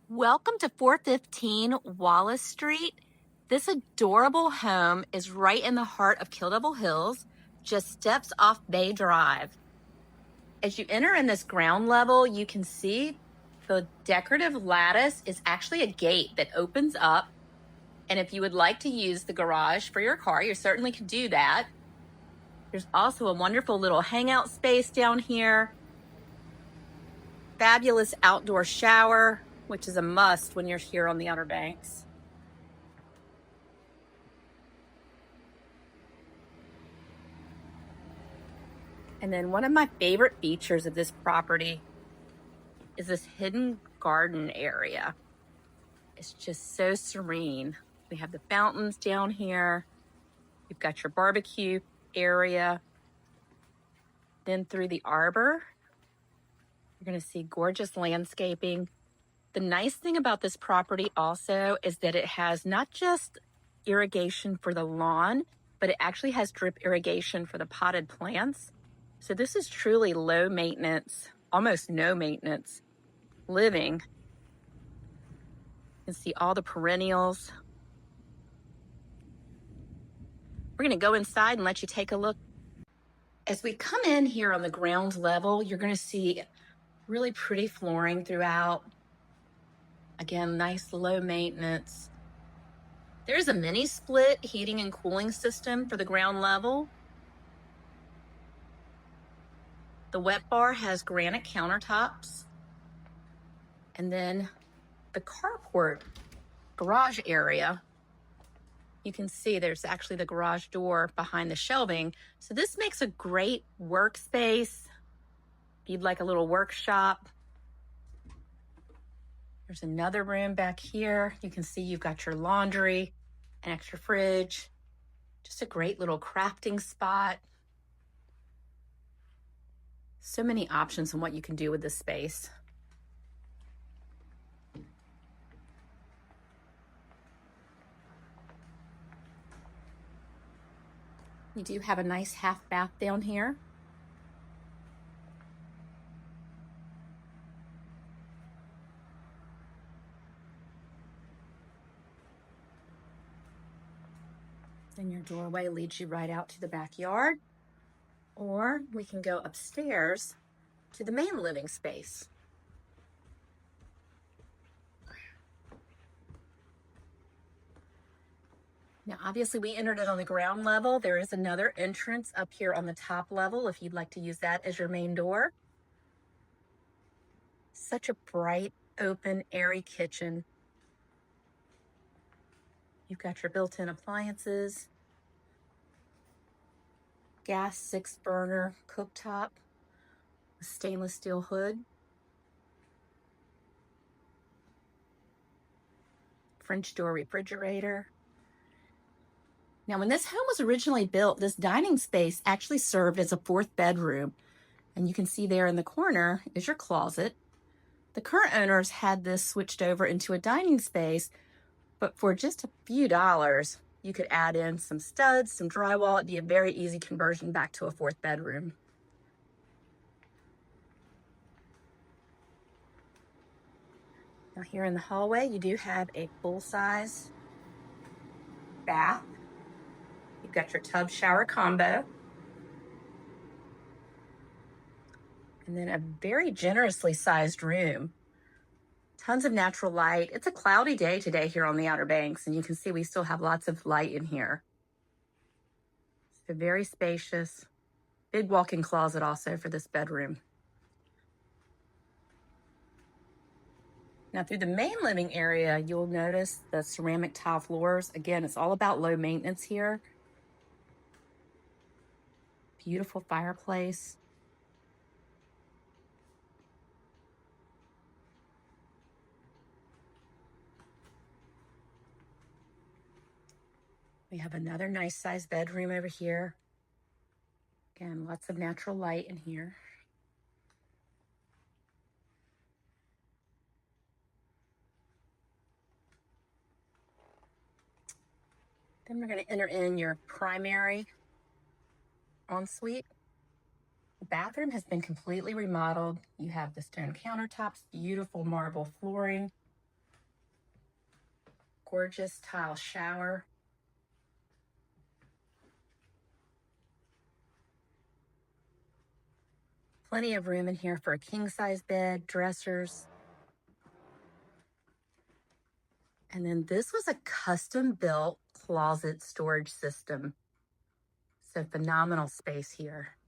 Welcome to 415 Wallace Street. This adorable home is right in the heart of Kill Devil Hills, just steps off Bay Drive. As you enter in this ground level, you can see the decorative lattice is actually a gate that opens up. And if you would like to use the garage for your car, you certainly can do that. There's also a wonderful little hangout space down here. Fabulous outdoor shower, which is a must when you're here on the Outer Banks. And then one of my favorite features of this property is this hidden garden area. It's just so serene. We have the fountains down here. You've got your barbecue area. Then through the arbor, you're going to see gorgeous landscaping. The nice thing about this property also is that it has not just irrigation for the lawn, but it actually has drip irrigation for the potted plants. So this is truly low maintenance, almost no maintenance living. You can see all the perennials. We're going to go inside and let you take a look. As we come in here on the ground level, you're going to see really pretty flooring throughout. Again, nice low maintenance. There's a mini split heating and cooling system for the ground level. The wet bar has granite countertops. And then the carport garage area, you can see there's actually the garage door behind the shelving. So this makes a great workspace. If you'd like a little workshop. There's another room back here. You can see you've got your laundry, an extra fridge, just a great little crafting spot. So many options on what you can do with this space. You do have a nice half bath down here. Then your doorway leads you right out to the backyard. Or we can go upstairs to the main living space. Now, obviously we entered it on the ground level. There is another entrance up here on the top level if you'd like to use that as your main door. Such a bright, open, airy kitchen. You've got your built-in appliances, gas 6-burner cooktop with stainless steel hood, French door refrigerator. Now, when this home was originally built, this dining space actually served as a 4th bedroom. And you can see there in the corner is your closet. The current owners had this switched over into a dining space, but for just a few dollars, you could add in some studs, some drywall. It'd be a very easy conversion back to a 4th bedroom. Now here in the hallway, you do have a full-size bath. You've got your tub shower combo. And then a very generously sized room. Tons of natural light. It's a cloudy day today here on the Outer Banks, and you can see we still have lots of light in here. So very spacious. Big walk-in closet also for this bedroom. Now through the main living area, you'll notice the ceramic tile floors. Again, it's all about low maintenance here. Beautiful fireplace. We have another nice sized bedroom over here. Again, lots of natural light in here. Then we're going to enter in your primary ensuite. The bathroom has been completely remodeled. You have the stone countertops, beautiful marble flooring. Gorgeous tile shower. Plenty of room in here for a king-size bed, dressers. And then this was a custom-built closet storage system. So phenomenal space here.